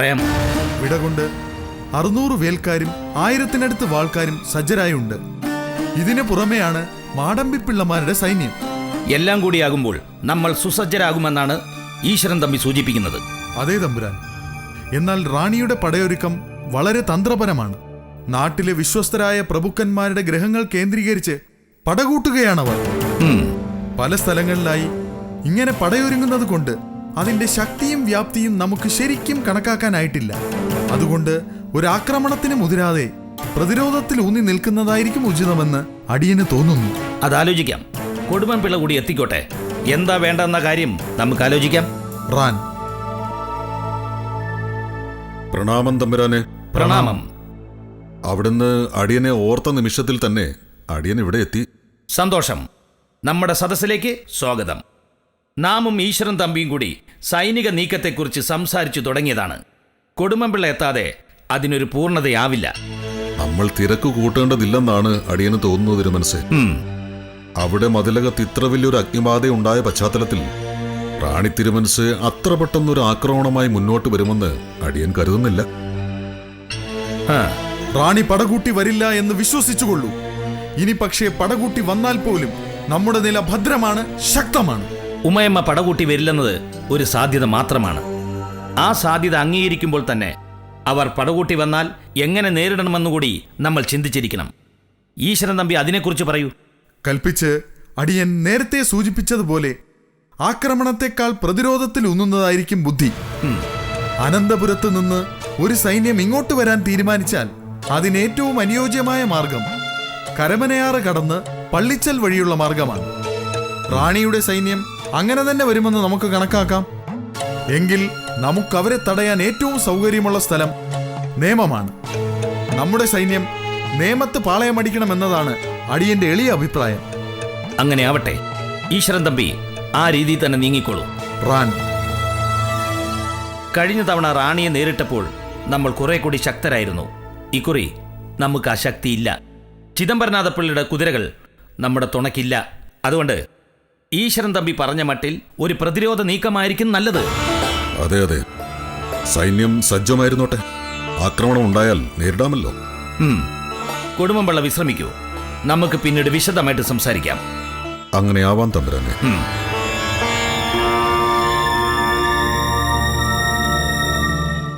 പറയാം. വിടകൊണ്ട് 600 വേൽക്കാരും 1000-നടുത്ത് വാൾക്കാരും സജ്ജരായുണ്ട്. ഇതിനു പുറമെയാണ് മാടമ്പിപ്പിള്ളമാരുടെ സൈന്യം. എല്ലാം കൂടിയാകുമ്പോൾ നമ്മൾ സുസജ്ജരാകുമെന്നാണ് ഈശ്വരൻ തമ്പി സൂചിപ്പിക്കുന്നത്. അതേ തമ്പുരാൻ. എന്നാൽ റാണിയുടെ പടയൊരുക്കം വളരെ തന്ത്രപരമാണ്. നാട്ടിലെ വിശ്വസ്തരായ പ്രഭുക്കന്മാരുടെ ഗ്രഹങ്ങൾ കേന്ദ്രീകരിച്ച് പടകൂട്ടുകയാണവർ. പല സ്ഥലങ്ങളിലായി ഇങ്ങനെ പടയൊരുങ്ങുന്നത് കൊണ്ട് അതിന്റെ ശക്തിയും വ്യാപ്തിയും നമുക്ക് ശരിക്കും കണക്കാക്കാനായിട്ടില്ല. അതുകൊണ്ട് ഒരു ആക്രമണത്തിന് മുതിരാതെ പ്രതിരോധത്തിൽ ഊന്നി നിൽക്കുന്നതായിരിക്കും ഉചിതമെന്ന് അടിയന് തോന്നുന്നു. അതാലോചിക്കാം. കൊടുമൻപിള്ള കൂടി എത്തിക്കോട്ടെ. എന്താ വേണ്ടെന്ന കാര്യം നമുക്ക് ആലോചിക്കാം. റാൻ. പ്രണാമം തമ്പുരാനെ. പ്രണാമം. അവിടുന്ന് അടിയനെ ഓർത്ത നിമിഷത്തിൽ തന്നെ അടിയൻ ഇവിടെ എത്തി. സന്തോഷം. നമ്മുടെ സദസ്സിലേക്ക് സ്വാഗതം. നാമും ഈശ്വരൻ തമ്പിയും കൂടി സൈനിക നീക്കത്തെക്കുറിച്ച് സംസാരിച്ചു തുടങ്ങിയതാണ്. കൊടുമൻപിള്ള എത്താതെ അതിനൊരു പൂർണ്ണതയാവില്ല. നമ്മൾ തിരക്ക് കൂട്ടേണ്ടതില്ലെന്നാണ് അടിയന് തോന്നുന്നത് തിരുമനസ്സേ. അവിടെ മതിലകത്ത് ഇത്ര വലിയൊരു അഗ്നിബാധ ഉണ്ടായ പശ്ചാത്തലത്തിൽ റാണി തിരുമനസ് അത്ര പെട്ടെന്നൊരു ആക്രമണമായി മുന്നോട്ട് വരുമെന്ന് അടിയൻ കരുതുന്നില്ല. റാണി പടകൂട്ടി വരില്ല എന്ന് വിശ്വസിച്ചുകൊള്ളൂ. ഇനി പക്ഷേ പടകൂട്ടി വന്നാൽ പോലും നമ്മുടെ നില ഭദ്രമാണ്, ശക്തമാണ്. ഉമയമ്മ പടകൂട്ടി വരില്ലെന്നത് ഒരു സാധ്യത മാത്രമാണ്. ആ സാധ്യത അംഗീകരിക്കുമ്പോൾ തന്നെ അവർ പടകൂട്ടി വന്നാൽ എങ്ങനെ നേരിടണമെന്നുകൂടി നമ്മൾ ചിന്തിച്ചിരിക്കണം. ഈശ്വരൻ തമ്പി അതിനെക്കുറിച്ച് പറയൂ. കൽപ്പിച്ച് അടിയൻ നേരത്തെ സൂചിപ്പിച്ചതുപോലെ ആക്രമണത്തെക്കാൾ പ്രതിരോധത്തിൽ ഊന്നുന്നതായിരിക്കും ബുദ്ധി. അനന്തപുരത്ത് നിന്ന് ഒരു സൈന്യം ഇങ്ങോട്ട് വരാൻ തീരുമാനിച്ചാൽ അതിനേറ്റവും അനുയോജ്യമായ മാർഗം കരമനയാറ് കടന്ന് പള്ളിച്ചൽ വഴിയുള്ള മാർഗമാണ്. റാണിയുടെ സൈന്യം അങ്ങനെ തന്നെ വരുമെന്ന് നമുക്ക് കണക്കാക്കാം. എങ്കിൽ നമുക്കവരെ തടയാൻ ഏറ്റവും സൗകര്യമുള്ള സ്ഥലം നേമമാണ്. നമ്മുടെ സൈന്യം നേമത്ത് പാളയമടിക്കണമെന്നതാണ് അടിയന്റെ എളിയ അഭിപ്രായം. അങ്ങനെ ആവട്ടെ. ഈശ്വരൻ തമ്പി ആ രീതിയിൽ തന്നെ നീങ്ങിക്കോളൂ. റാൻ. കഴിഞ്ഞ തവണ റാണിയെ നേരിട്ടപ്പോൾ നമ്മൾ കുറെ കൂടി ശക്തരായിരുന്നു. ഇക്കുറി നമുക്ക് ആ ശക്തിയില്ല. ചിദംബരനാഥപ്പിള്ളിയുടെ കുതിരകൾ നമ്മുടെ തുണയ്ക്കില്ല. അതുകൊണ്ട് ഈശ്വരൻ തമ്പി പറഞ്ഞ മട്ടിൽ ഒരു പ്രതിരോധ നീക്കമായിരിക്കും നല്ലത്. അതെ അതെ, സൈന്യം സജ്ജമായിരുന്നോട്ടെ. ആക്രമണം ഉണ്ടായാൽ നേരിടാമല്ലോ. കൊടുമൻപിള്ള വിശ്രമിക്കൂ. നമുക്ക് പിന്നീട് വിശദമായിട്ട് സംസാരിക്കാം. അങ്ങനെ ആവാൻ തമ്പുരാനെ.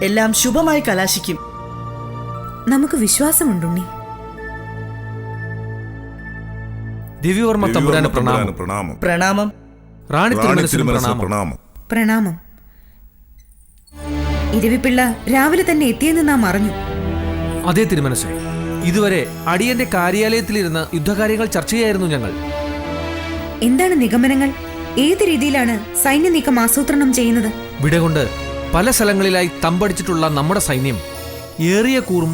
എല്ലാം ശുഭമായി കലാശിക്കും. നമുക്ക് വിശ്വാസമുണ്ടുണ്ണി. ദിവ്യവർമ്മ തമ്പുരാന് പ്രണാമം. പ്രണാമം. റാണി തിരുമനസിന് പ്രണാമം. പ്രണാമം. ഇരവിപ്പിള്ള രാവിലെ തന്നെ എത്തിയെന്ന് നാം അറിഞ്ഞു. അതേ തിരുമനസേ, ഇതുവരെ അടിയന്റെ കാര്യാലയത്തിലിരുന്ന് യുദ്ധകാര്യങ്ങൾ ചർച്ച ചെയ്യായിരുന്നു ഞങ്ങൾ. എന്താണ് നിഗമനങ്ങൾ? ഏത് രീതിയിലാണ് സൈന്യ നീക്കം ആസൂത്രണം ചെയ്യുന്നത്? വിടകൊണ്ട് പല സ്ഥലങ്ങളിലായി തമ്പടിച്ചിട്ടുള്ള നമ്മുടെ സൈന്യം ഏറിയ കൂറും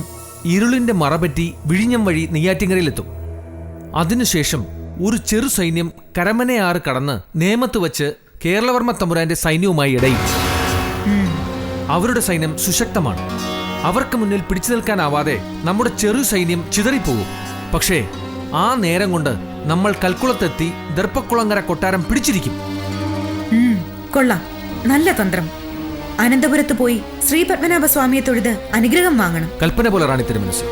ഇരുളിന്റെ മറപറ്റി വിഴിഞ്ഞം വഴി നെയ്യാറ്റിങ്കരയിലെത്തും. അതിനുശേഷം ഒരു ചെറു സൈന്യം കരമനയാറ് കടന്ന് നേമത്ത് വച്ച് കേരളവർമ്മ തമ്പുരാന്റെ സൈന്യവുമായി ഇടയും. അവരുടെ സൈന്യം സുശക്തമാണ്. അവർക്ക് മുന്നിൽ പിടിച്ചു നിൽക്കാനാവാതെ നമ്മുടെ ചെറു സൈന്യം ചിതറിപ്പോകും. പക്ഷേ ആ നേരം കൊണ്ട് നമ്മൾ കൽക്കുളത്തെത്തി ദർപ്പക്കുളങ്ങര കൊട്ടാരം പിടിച്ചിരിക്കും. കൊള്ളാം, നല്ല തന്ത്രം. അനന്തപുരത്ത് പോയി ശ്രീ പത്മനാഭസ്വാമിയെ തൊഴുത് അനുഗ്രഹം വാങ്ങണം. കൽപ്പന പോലെ റാണി തിരുമനസ്.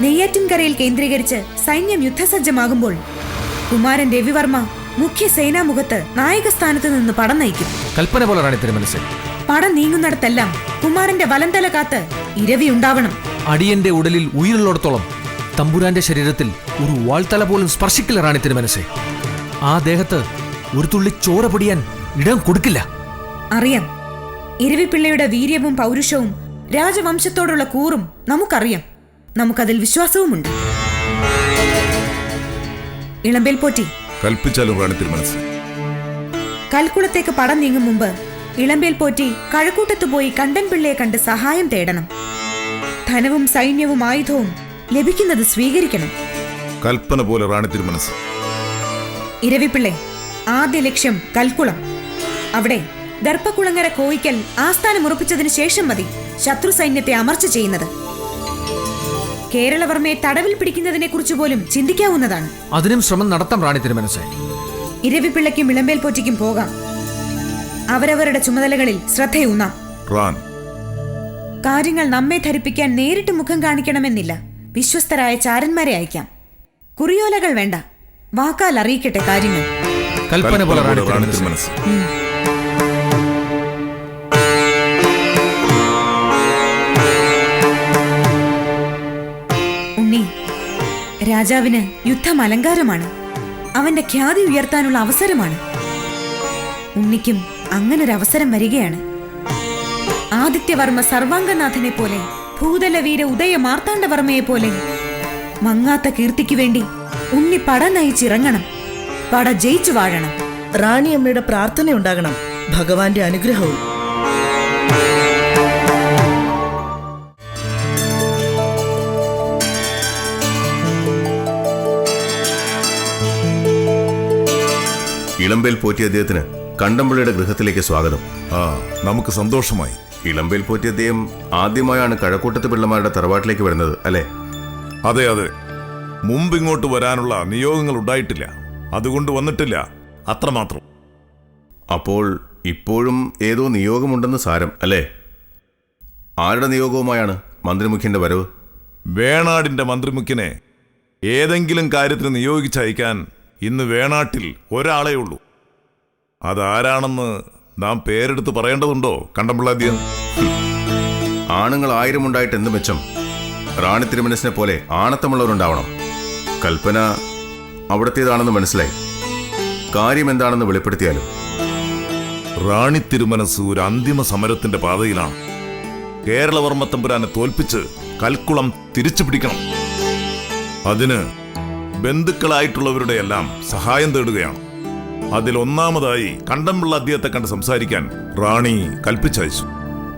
നെയ്യാറ്റിൻകരയിൽ കേന്ദ്രീകരിച്ച് സൈന്യം യുദ്ധസജ്ജമാകുമ്പോൾ കുമാരൻ രവിവർമ്മ മുഖ്യ സേനാമുഖത്ത് നായകസ്ഥാനത്ത് നിന്ന് പടം നയിക്കും. കൽപ്പന പോലെ റാണി തിരുമനസ്. പടം നീങ്ങുന്നിടത്തെല്ലാം കുമാരന്റെ വലന്തല കാത്ത് ഇരവി ഉണ്ടാവണം. അടിയന്റെ ഉടലിൽ ഉயிருള്ളിടത്തോളം തമ്പുരാന്റെ ശരീരത്തിൽ ഒരു വാൾത്തല പോലും സ്പർശിക്കില്ല റാണി തിരുമനസേ. ആ ദേഹത്ത് ഒരു തുള്ളി ചോര പൊടിയാൻ ഇടം കൊടുക്കില്ല. അറിയാം, ഇരവിപ്പിള്ളയുടെ വീര്യവും പൗരുഷവും രാജവംശത്തോടുള്ള കൂറും നമുക്കറിയാം. നമുക്കതിൽ വിശ്വാസവുമുണ്ട്. ഇളമ്പേൽ പോറ്റി, കൽപ്പിച്ചാലും റാണി തിരുമനസ്. കൽക്കുളത്തേക്ക് പടം നീങ്ങും മുമ്പ് ഇളമ്പേൽ പോറ്റി കഴക്കൂട്ടത്ത് പോയി കണ്ടൻപിള്ളയെ കണ്ട് സഹായം തേടണം. ധനവും സൈന്യവും ആയുധവും ലഭിക്കുന്നത് സ്വീകരിക്കണം. കൽപ്പന പോലെ റാണി തിരുമനസ്. ഇരവിപ്പിള്ളെ, ആദ്യ ലക്ഷ്യം കൽക്കുളം. അവിടെ ദർപ്പക്കുളങ്ങര കോയിക്കൽ ആസ്ഥാനം ഉറപ്പിച്ചതിന് ശേഷം മതി ശത്രു സൈന്യത്തെ അമർച്ച ചെയ്യുന്നത്. കേരളവർമ്മയെ തടവിൽ പിടിക്കുന്നതിനെ കുറിച്ച് പോലും ചിന്തിക്കാവുന്നതാണ്. അതിനും ശ്രമം നടത്താം റാണി തിരുമനസേ. ഇരവിപ്പിള്ളയ്ക്കും ഇളമ്പേൽ പോറ്റിക്കും പോകാം. അവരവരുടെ ചുമതലകളിൽ ശ്രദ്ധയൂന്നാം. റാൻ, കാര്യങ്ങൾ നമ്മെ ധരിപ്പിക്കാൻ നേരിട്ട് മുഖം കാണിക്കണമെന്നില്ല. വിശ്വസ്തരായ ചാരന്മാരെ അയക്കാം. കുറിയോലകൾ വേണ്ട, വാക്കാൽ അറിയിക്കട്ടെ കാര്യങ്ങൾ. കൽപ്പന പോലെ റാണി റാണി തിരുമനസ്. തിരുമനസ്. ഉണ്ണി, രാജാവിന് യുദ്ധം അലങ്കാരമാണ്. അവന്റെ ഖ്യാതി ഉയർത്താനുള്ള അവസരമാണ്. ഉണ്ണിക്കും അങ്ങനൊരു അവസരം വരികയാണ്. ആദിത്യവർമ്മ സർവാംഗനാഥനെ പോലെ, ഭൂതലവീര ഉദയ മാർത്താണ്ഡവർമ്മയെ പോലെ മങ്ങാത്ത കീർത്തിക്ക് വേണ്ടി ഉണ്ണി പട നയിച്ചിറങ്ങണം. പട ജയിച്ചു വാഴണം. റാണിയമ്മയുടെ പ്രാർത്ഥന ഉണ്ടാകണം, ഭഗവാന്റെ അനുഗ്രഹവും. ഇളമ്പേൽ പോറ്റിയ അദ്ദേഹത്തിന് കണ്ടംപിള്ളിയുടെ ഗൃഹത്തിലേക്ക് സ്വാഗതം. നമുക്ക് സന്തോഷമായി. ഇളമ്പേൽ പോറ്റിയ അദ്ദേഹം ആദ്യമായാണ് കഴക്കൂട്ടത്ത് പിള്ളമാരുടെ തറവാട്ടിലേക്ക് വരുന്നത്, അല്ലേ? അതെ അതെ, മുമ്പ് ഇങ്ങോട്ട് വരാനുള്ള നിയോഗങ്ങൾ ഉണ്ടായിട്ടില്ല, അതുകൊണ്ട് വന്നിട്ടില്ല, അത്രമാത്രം. അപ്പോൾ ഇപ്പോഴും ഏതോ നിയോഗമുണ്ടെന്ന് സാരം, അല്ലേ? ആരുടെ നിയോഗവുമായാണ് മന്ത്രിമുഖ്യന്റെ വരവ്? വേണാടിന്റെ മന്ത്രിമുഖ്യനെ ഏതെങ്കിലും കാര്യത്തിന് നിയോഗിച്ചയക്കാൻ ഇന്ന് വേണാട്ടിൽ ഒരാളേ ഉള്ളൂ. അതാരാണെന്ന് നാം പേരെടുത്ത് പറയേണ്ടതുണ്ടോ കണ്ടംപിള്ളാദ്യം? ആണുങ്ങൾ 1000 ഉണ്ടായിട്ട് എന്ത് മെച്ചം? റാണി തിരുമനസിനെ പോലെ ആണത്തമുള്ളവരുണ്ടാവണം. കൽപ്പന അവിടത്തേതാണെന്ന് മനസ്സിലായി. കാര്യം എന്താണെന്ന് വെളിപ്പെടുത്തിയാലും. റാണി തിരുമനസ് ഒരു അന്തിമ സമരത്തിന്റെ പാതയിലാണ്. കേരളവർമ്മ തമ്പുരാനെ തോൽപ്പിച്ച് കൽക്കുളം തിരിച്ചു പിടിക്കണം. അതിന് ബന്ധുക്കളായിട്ടുള്ളവരുടെ എല്ലാം സഹായം തേടുകയാണ്. അതിലൊന്നാമതായി കണ്ടംപിള്ള അദ്ദേഹത്തെ കണ്ട് സംസാരിക്കാൻ റാണി കൽപ്പിച്ചയച്ചു.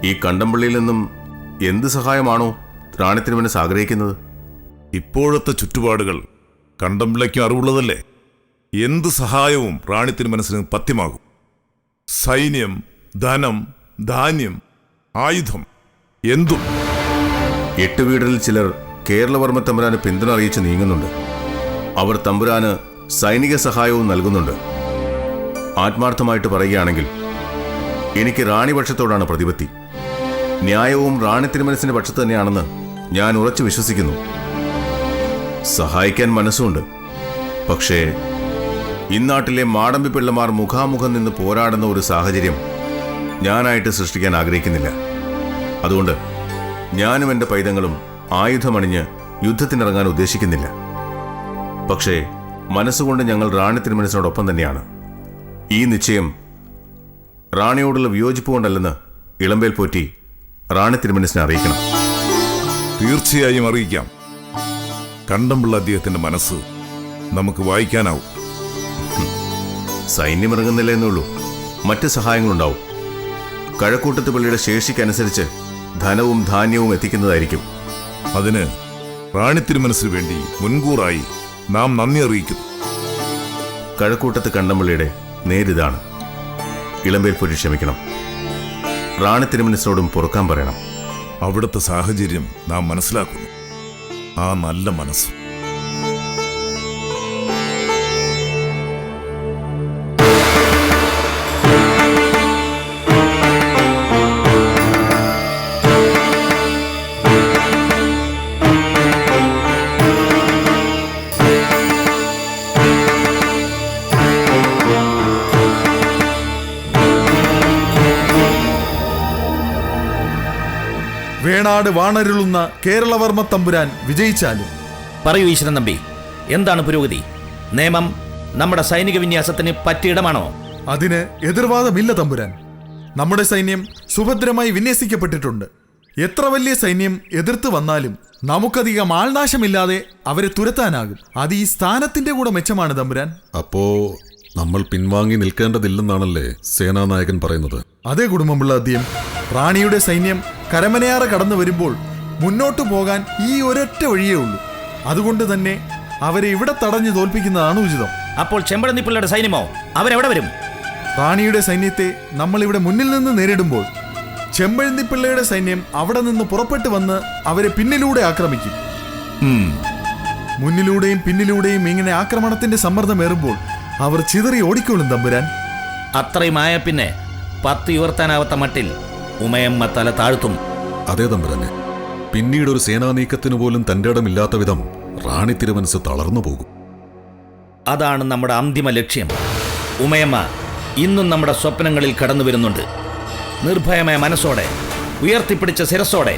ഈ കണ്ടംപള്ളിയിൽ നിന്നും എന്ത് സഹായമാണോ റാണി തിരുമനസ് ആഗ്രഹിക്കുന്നത്? ഇപ്പോഴത്തെ ചുറ്റുപാടുകൾ കണ്ടംപിള്ളയ്ക്കും അറിവുള്ളതല്ലേ. എന്ത് സഹായവും റാണി തിരുമനസിന് പഥ്യമാകും. സൈന്യം, ധനം, ധാന്യം, ആയുധം, എന്തും. 8 വീടുകളിൽ ചിലർ കേരളവർമ്മ തമ്പുരാന് പിന്തുണ അറിയിച്ച് നീങ്ങുന്നുണ്ട്. അവർ തമ്പുരാന് സൈനിക സഹായവും നൽകുന്നുണ്ട്. ആത്മാർത്ഥമായിട്ട് പറയുകയാണെങ്കിൽ എനിക്ക് റാണിപക്ഷത്തോടാണ് പ്രതിപത്തി. ന്യായവും റാണി തിരുമനസിന്റെ പക്ഷത്ത് തന്നെയാണെന്ന് ഞാൻ ഉറച്ചു വിശ്വസിക്കുന്നു. സഹായിക്കാൻ മനസ്സുണ്ട്. പക്ഷേ ഇന്നാട്ടിലെ മാടമ്പി പിള്ളമാർ മുഖാമുഖം നിന്ന് പോരാടുന്ന ഒരു സാഹചര്യം ഞാനായിട്ട് സൃഷ്ടിക്കാൻ ആഗ്രഹിക്കുന്നില്ല. അതുകൊണ്ട് ഞാനും എൻ്റെ പൈതങ്ങളും ആയുധമണിഞ്ഞ് യുദ്ധത്തിനിറങ്ങാൻ ഉദ്ദേശിക്കുന്നില്ല. പക്ഷേ മനസ്സുകൊണ്ട് ഞങ്ങൾ റാണി തിരുമനസിനോടൊപ്പം തന്നെയാണ്. ഈ നിശ്ചയം റാണിയോടുള്ള വിയോജിപ്പ് കൊണ്ടല്ലെന്ന് ഇളമ്പേൽ പോറ്റി റാണി തിരുമനസിനെ അറിയിക്കണം. തീർച്ചയായും അറിയിക്കാം. കണ്ടംപിള്ള അദ്ദേഹത്തിന്റെ മനസ്സ് നമുക്ക് വായിക്കാനാവും. സൈന്യമിറങ്ങുന്നില്ല എന്നുള്ളൂ, മറ്റ് സഹായങ്ങളുണ്ടാവും. കഴക്കൂട്ടത്ത് പള്ളിയുടെ ശേഷിക്കനുസരിച്ച് ധനവും ധാന്യവും എത്തിക്കുന്നതായിരിക്കും. അതിന് റാണി തിരുമനസിന് വേണ്ടി മുൻകൂറായി നാം നന്ദി അറിയിക്കുന്നു. കഴക്കൂട്ടത്ത് കണ്ടംപള്ളിയുടെ നേരിതാണ്. ഇളമ്പേൽ പോറ്റി ക്ഷമിക്കണം. റാണി തിരുമനസിനോടും പൊറുക്കാൻ പറയണം. അവിടുത്തെ സാഹചര്യം നാം മനസ്സിലാക്കുന്നു. ആ നല്ല മനസ്സ്. വേണാട് വാണരുളുന്ന കേരളവർമ്മ തമ്പുരാൻ വിജയിച്ചാലും. പറയൂ ഈശ്വരൻ തമ്പി, എന്താണ് പുരോഗതി? നിയമം നമ്മുടെ സൈനിക വിന്യാസത്തിന് പറ്റിയിടമാണോ? അതിന് എതിർവാദമില്ല തമ്പുരാൻ. നമ്മുടെ സൈന്യം സുഭദ്രമായി വിന്യസിക്കപ്പെട്ടിട്ടുണ്ട്. എത്ര വലിയ സൈന്യം എതിർത്ത് വന്നാലും നമുക്കധികം ആൾനാശമില്ലാതെ അവരെ തുരത്താനാകും. അത് ഈ സ്ഥാനത്തിന്റെ കൂടെ മെച്ചമാണ് തമ്പുരാൻ. അപ്പോ നമ്മൾ പിൻവാങ്ങി നിൽക്കേണ്ടതില്ലെന്നാണല്ലേ സേനാനായകൻ പറയുന്നത്? അതേ കുടുംബമുള്ള അധ്യയം. റാണിയുടെ സൈന്യം കരമനയാറ് കടന്നു വരുമ്പോൾ മുന്നോട്ടു പോകാൻ ഈ ഒരൊറ്റ വഴിയേ ഉള്ളൂ. അതുകൊണ്ട് തന്നെ അവരെ ഇവിടെ തടഞ്ഞു തോൽപ്പിക്കുന്നതാണ് ഉചിതം. അപ്പോൾ ചെമ്പഴന്തിപ്പിള്ളയുടെ സൈന്യമോ? അവരെവിടെ വരും? റാണിയുടെ സൈന്യത്തെ നമ്മൾ ഇവിടെ മുന്നിൽ നിന്ന് നേരിടുമ്പോൾ ചെമ്പഴന്തിപ്പിള്ളയുടെ സൈന്യം അവിടെ നിന്ന് പുറപ്പെട്ടു വന്ന് അവരെ പിന്നിലൂടെ ആക്രമിക്കും. മുന്നിലൂടെയും പിന്നിലൂടെയും ഇങ്ങനെ ആക്രമണത്തിന്റെ സമ്മർദ്ദമേറുമ്പോൾ അവർ ചിതറി ഓടിക്കോളും തമ്പുരാൻ. അത്രയുമായ പിന്നെ 10 ഉയർത്താനാവാത്ത മട്ടിൽ ഉമയമ്മ തല താഴ്ത്തും. അതേ തമ്പുരാനെ, പിന്നീട് ഒരു സേനാ നീക്കത്തിന് പോലും തന്റെ ഇടമില്ലാത്ത വിധം റാണി തിരുമനസ് തളർന്നു പോകും. അതാണ് നമ്മുടെ അന്തിമ ലക്ഷ്യം. ഉമയമ്മ ഇന്നും നമ്മുടെ സ്വപ്നങ്ങളിൽ കടന്നു വരുന്നുണ്ട്. നിർഭയമായ മനസ്സോടെ, ഉയർത്തിപ്പിടിച്ച ശിരസോടെ,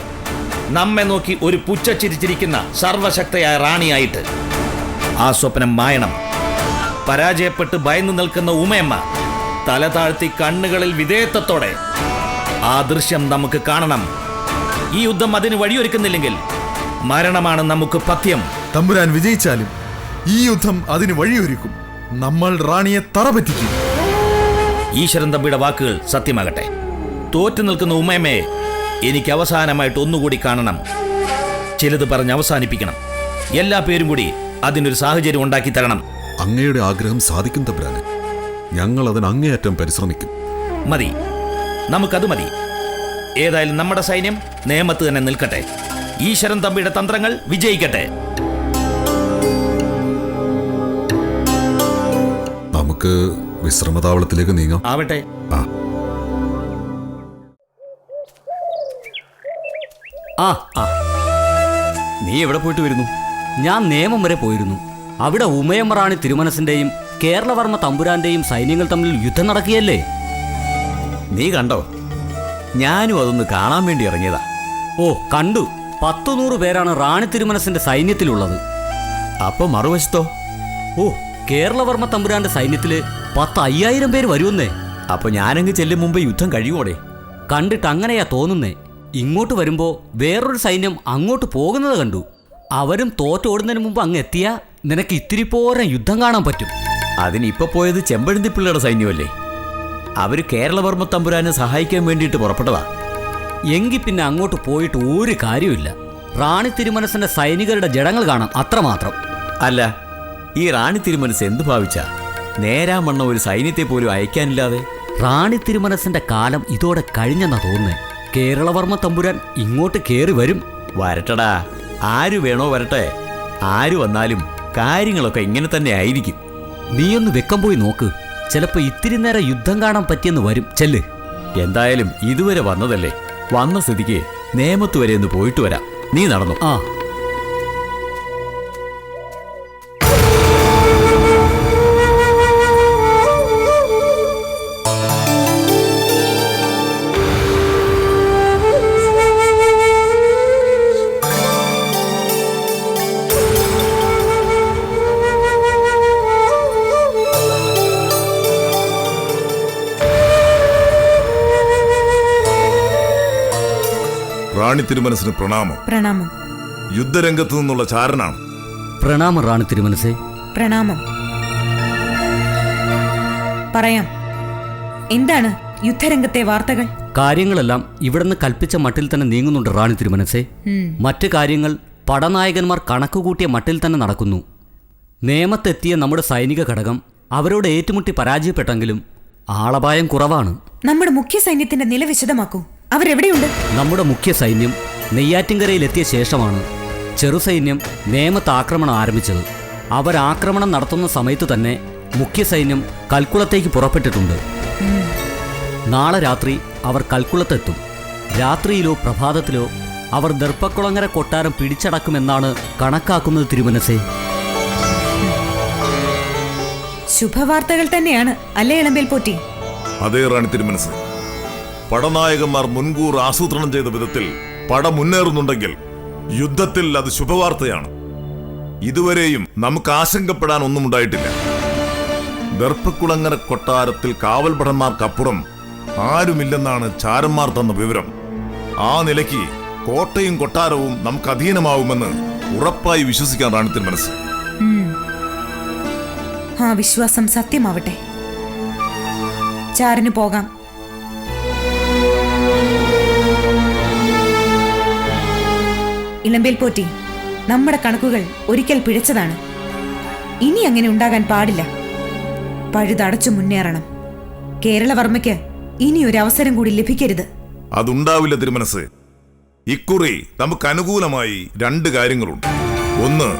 നമ്മെ നോക്കി ഒരു പുച്ഛച്ചിരിച്ചിരിക്കുന്ന സർവശക്തയായ റാണിയായിട്ട്. ആ സ്വപ്നം മായണം. പരാജയപ്പെട്ട് ഭയന്നു നിൽക്കുന്ന ഉമയമ്മ തല താഴ്ത്തി കണ്ണുകളിൽ വിധേയത്വത്തോടെ ആ ദൃശ്യം നമുക്ക് കാണണം. ഈ യുദ്ധം അതിന് വഴിയൊരുക്കുന്നില്ലെങ്കിൽ മരണമാണ് നമുക്ക് പഥ്യം. തമ്പുരാൻ വിജയിച്ചാലും ഈ യുദ്ധം അതിന് വഴിയൊരുക്കും. നമ്മൾ റാണിയെ തറപറ്റിക്കും. ഈശ്വരൻ തമ്പിയുടെ വാക്കുകൾ സത്യമാകട്ടെ. തോറ്റു നിൽക്കുന്ന ഉമ്മയമ്മയെ എനിക്ക് അവസാനമായിട്ട് ഒന്നുകൂടി കാണണം. ചിലത് പറഞ്ഞ് അവസാനിപ്പിക്കണം. എല്ലാ പേരും കൂടി അതിനൊരു സാഹചര്യം ഉണ്ടാക്കി തരണം. അങ്ങയുടെ ആഗ്രഹം സാധിക്കും തമ്പുരാനെ. ഞങ്ങൾ അതിന് അങ്ങേയറ്റം പരിശ്രമിക്കും. മതി, നമുക്കത് മതി. ഏതായാലും നമ്മുടെ സൈന്യം നേമത്ത് തന്നെ നിൽക്കട്ടെ. ഈശ്വരൻ തമ്പിയുടെ തന്ത്രങ്ങൾ വിജയിക്കട്ടെ. നമുക്ക് വിശ്രമതാവളത്തിലേക്ക് നീങ്ങാം. ആവട്ടെ. ആ ആ ആ നീ എവിടെ പോയിട്ട് വരുന്നു? ഞാൻ നേമം വരെ പോയിരുന്നു. അവിടെ ഉമയമ്മ റാണി തിരുമനസിന്റെയും കേരളവർമ്മ തമ്പുരാന്റെയും സൈന്യങ്ങൾ തമ്മിൽ യുദ്ധം നടക്കുകയല്ലേ? നീ കണ്ടോ? ഞാനും അതൊന്ന് കാണാൻ വേണ്ടി ഇറങ്ങിയതാ. ഓ, കണ്ടു. 100 പേരാണ് റാണി തിരുമനസിന്റെ സൈന്യത്തിലുള്ളത്. അപ്പൊ മറുവശത്തോ? ഓ, കേരളവർമ്മ തമ്പുരാന്റെ സൈന്യത്തില് 10,000 പേര് വരുമെന്നേ. അപ്പൊ ഞാനങ്ങ് ചെല്ലും മുമ്പ് യുദ്ധം കഴിയുമോടെ? കണ്ടിട്ട് അങ്ങനെയാ തോന്നുന്നേ. ഇങ്ങോട്ട് വരുമ്പോ വേറൊരു സൈന്യം അങ്ങോട്ട് പോകുന്നത് കണ്ടു. അവരും തോറ്റോടുന്നതിന് മുമ്പ് അങ്ങ് എത്തിയാ നിനക്ക് ഇത്തിരി പോരം യുദ്ധം കാണാൻ പറ്റും. അതിനിപ്പോ പോയത് ചെമ്പഴന്തിപ്പിള്ളയുടെ സൈന്യമല്ലേ? അവര് കേരളവർമ്മ തമ്പുരാനെ സഹായിക്കാൻ വേണ്ടിയിട്ട് പുറപ്പെട്ടതാ. എങ്കിൽ പിന്നെ അങ്ങോട്ട് പോയിട്ട് ഒരു കാര്യമില്ല. റാണി തിരുമനസിന്റെ സൈനികരുടെ ജഡങ്ങൾ കാണാം, അത്രമാത്രം. അല്ല, ഈ റാണി തിരുമനസ് എന്ത് ഭാവിച്ചാ നേരാമണ്ണ ഒരു സൈന്യത്തെ പോലും അയക്കാനില്ലാതെ? റാണി തിരുമനസിന്റെ കാലം ഇതോടെ കഴിഞ്ഞെന്നാ തോന്നുന്നേ. കേരളവർമ്മ തമ്പുരാൻ ഇങ്ങോട്ട് കേറി വരും. വരട്ടടാ, ആര് വേണോ വരട്ടെ. ആര് വന്നാലും കാര്യങ്ങളൊക്കെ ഇങ്ങനെ തന്നെ ആയിരിക്കും. നീയൊന്ന് വെക്കം പോയി നോക്ക്. ചിലപ്പോ ഇത്തിരി നേരം യുദ്ധം കാണാൻ പറ്റിയെന്ന് വരും. ചെല്ല്. എന്തായാലും ഇതുവരെ വന്നതല്ലേ, വന്ന സ്ഥിതിക്ക് നേമത്ത് വരെ ഒന്ന് പോയിട്ട് വരാം. നീ നടന്നു. ആ റാണി തിരുമനസിന് പ്രണാമം. പ്രണാമം. യുദ്ധരംഗത്തു നിന്നുള്ള ചാരനാണ്. പ്രണാമം റാണി തിരുമനസേ. പ്രണാമം. പറയാം, എന്താണ് യുദ്ധരംഗത്തെ വാർത്തകൾ? കാര്യങ്ങളെല്ലാം ഇവിടുന്ന് കൽപ്പിച്ച മട്ടിൽ തന്നെ നീങ്ങുന്നുണ്ട് റാണി തിരുമനസേ. മറ്റു കാര്യങ്ങൾ പടനായകന്മാർ കണക്കുകൂട്ടിയ മട്ടിൽ തന്നെ നടക്കുന്നു. നേമത്തെത്തിയ നമ്മുടെ സൈനിക ഘടകം അവരോട് ഏറ്റുമുട്ടി പരാജയപ്പെട്ടെങ്കിലും ആളപായം കുറവാണ്. നമ്മുടെ മുഖ്യ സൈന്യത്തിന്റെ നില വിശദമാക്കൂ. അവരെവിടെയുണ്ട്? നമ്മുടെ മുഖ്യ സൈന്യം നെയ്യാറ്റിൻകരയിലെത്തിയ ശേഷമാണ് ചെറുസൈന്യം നേമത്ത് ആക്രമണം ആരംഭിച്ചത്. അവരാക്രമണം നടത്തുന്ന സമയത്ത് തന്നെ മുഖ്യ സൈന്യം കൽക്കുളത്തേക്ക് പുറപ്പെട്ടിട്ടുണ്ട്. നാളെ രാത്രി അവർ കൽക്കുളത്തെത്തും. രാത്രിയിലോ പ്രഭാതത്തിലോ അവർ ദർപ്പക്കുളങ്ങര കൊട്ടാരം പിടിച്ചടക്കുമെന്നാണ് കണക്കാക്കുന്നത് തിരുമനസേ. ശുഭവാർത്തകൾ തന്നെയാണ് അല്ലേ ഇളമ്പേൽ പോറ്റി? അതേ റാണി തിരുമനസ്. പടനായകന്മാർ മുൻകൂർ ആസൂത്രണം ചെയ്ത വിധത്തിൽ പട മുന്നേറുന്നുണ്ടെങ്കിൽ യുദ്ധത്തിൽ അത് ശുഭവാർത്തയാണ്. ഇതുവരെയും നമുക്ക് ആശങ്കപ്പെടാൻ ഒന്നും ഉണ്ടായിട്ടില്ല. ദർപ്പക്കുളങ്ങര കൊട്ടാരത്തിൽ കാവൽഭടന്മാർക്കപ്പുറം ആരുമില്ലെന്നാണ് ചാരന്മാർ തന്ന വിവരം. ആ നിലയ്ക്ക് കോട്ടയും കൊട്ടാരവും നമുക്ക് അധീനമാവുമെന്ന് ഉറപ്പായി വിശ്വസിക്കാൻ റാണി തിരുമനസ്. ആ വിശ്വാസം സത്യമാവട്ടെ. ചാരന് പോകാം. ഇളമ്പേൽ പോറ്റി, നമ്മുടെ കണക്കുകൾ ഒരിക്കൽ പിഴച്ചതാണ്. ഇനി അങ്ങനെ ഉണ്ടാകാൻ പാടില്ല. പഴുതടച്ചു മുന്നേറണം. കേരളവർമ്മയ്ക്ക് ഇനി ഒരു അവസരം കൂടി ലഭിക്കരുത്. അതുണ്ടാവില്ല തിരുമനസ്. ഇക്കുറി നമുക്ക് അനുകൂലമായി 2 കാര്യങ്ങളുണ്ട്. ഒന്ന്,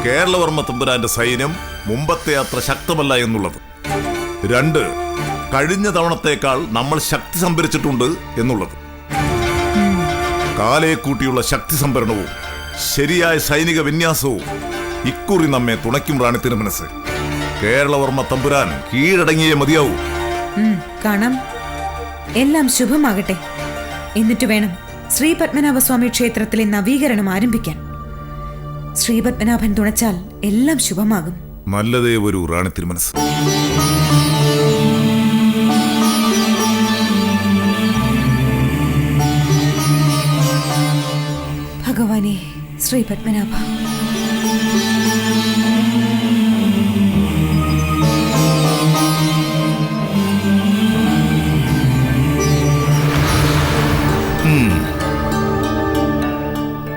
കേരളവർമ്മ തമ്പുരാന്റെ സൈന്യം മുമ്പത്തെ അത്ര ശക്തമല്ല എന്നുള്ളത്. 2, കഴിഞ്ഞ തവണത്തേക്കാൾ നമ്മൾ ശക്തി സംഭരിച്ചിട്ടുണ്ട് എന്നുള്ളത്. കാലയെ കൂട്ടിയുള്ള ശക്തി സംഭരണവും ശരിയായ സൈനിക വിന്യാസവും ഇക്കുറി നമ്മെ തുണയ്ക്കും റാണി തിരുമനസ്. കേരളവർമ്മ തമ്പുരാൻ കീഴടങ്ങിയേ മതിയാവൂ. കാണാം. എല്ലാം ശുഭമാകട്ടെ. എന്നിട്ട് വേണം ശ്രീ പത്മനാഭസ്വാമി ക്ഷേത്രത്തിലെ നവീകരണം ആരംഭിക്കാൻ. ശ്രീ പത്മനാഭൻ തുണച്ചാൽ എല്ലാം ശുഭമാകും. നല്ലതേ വരൂ റാണി തിരുമനസ്. ഭഗവാനെ ശ്രീ പത്മനാഭ.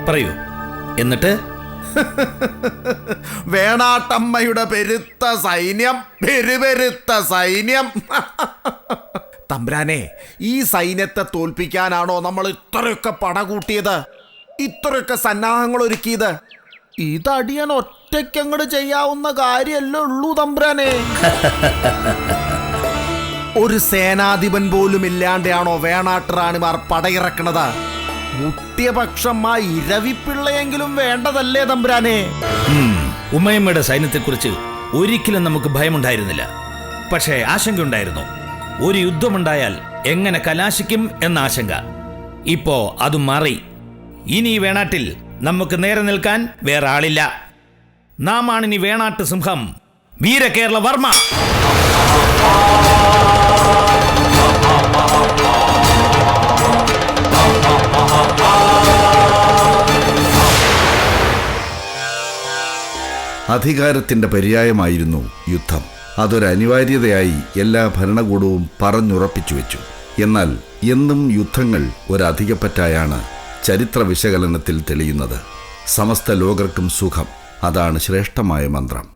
പറയൂ, എന്നിട്ട്? വേണാട്ടമ്മയുടെ പെരുത്ത സൈന്യം, പെരുപെരുത്ത സൈന്യം. തമ്പ്രാനെ, ഈ സൈന്യത്തെ തോൽപ്പിക്കാനാണോ നമ്മൾ ഇത്രയൊക്കെ പടകൂട്ടിയത്, ഇത്രയൊക്കെ സന്നാഹങ്ങൾ ഒരുക്കിയത്? ഇതടിയൻ ഒറ്റയ്ക്കങ്ങട് ചെയ്യാവുന്ന കാര്യമല്ലേ ഉള്ളൂ തമ്പ്രാനെ. ഒരു സേനാധിപൻ പോലും ഇല്ലാണ്ടാണോ വേണാട്ട് റാണിമാർ പടയിറക്കണത്? മുട്ടിയ പക്ഷം ആ ഇരവിപ്പിള്ളയെങ്കിലും വേണ്ടതല്ലേ തമ്പുരാനെ? ഉമ്മയമ്മയുടെ സൈന്യത്തെക്കുറിച്ച് ഒരിക്കലും നമുക്ക് ഭയമുണ്ടായിരുന്നില്ല. പക്ഷേ ആശങ്കയുണ്ടായിരുന്നു. ഒരു യുദ്ധമുണ്ടായാൽ എങ്ങനെ കലാശിക്കും എന്ന ആശങ്ക. ഇപ്പോ അത് മാറി. ഇനി ഈ വേണാട്ടിൽ നമുക്ക് നേരെ നിൽക്കാൻ വേറെ ആളില്ല. നാം ആണിനി വേണാട്ട് സിംഹം, വീരകേരള വർമ്മ. അധികാരത്തിന്റെ പര്യായമായിരുന്നു യുദ്ധം. അതൊരു അനിവാര്യതയായി എല്ലാ ഭരണകൂടവും പറഞ്ഞുറപ്പിച്ചു വെച്ചു. എന്നാൽ എന്നും യുദ്ധങ്ങൾ ഒരധികപ്പറ്റായാണ് ചരിത്ര വിശകലനത്തിൽ തെളിയുന്നത്. സമസ്ത ലോകർക്കും സുഖം, അതാണ് ശ്രേഷ്ഠമായ മന്ത്രം.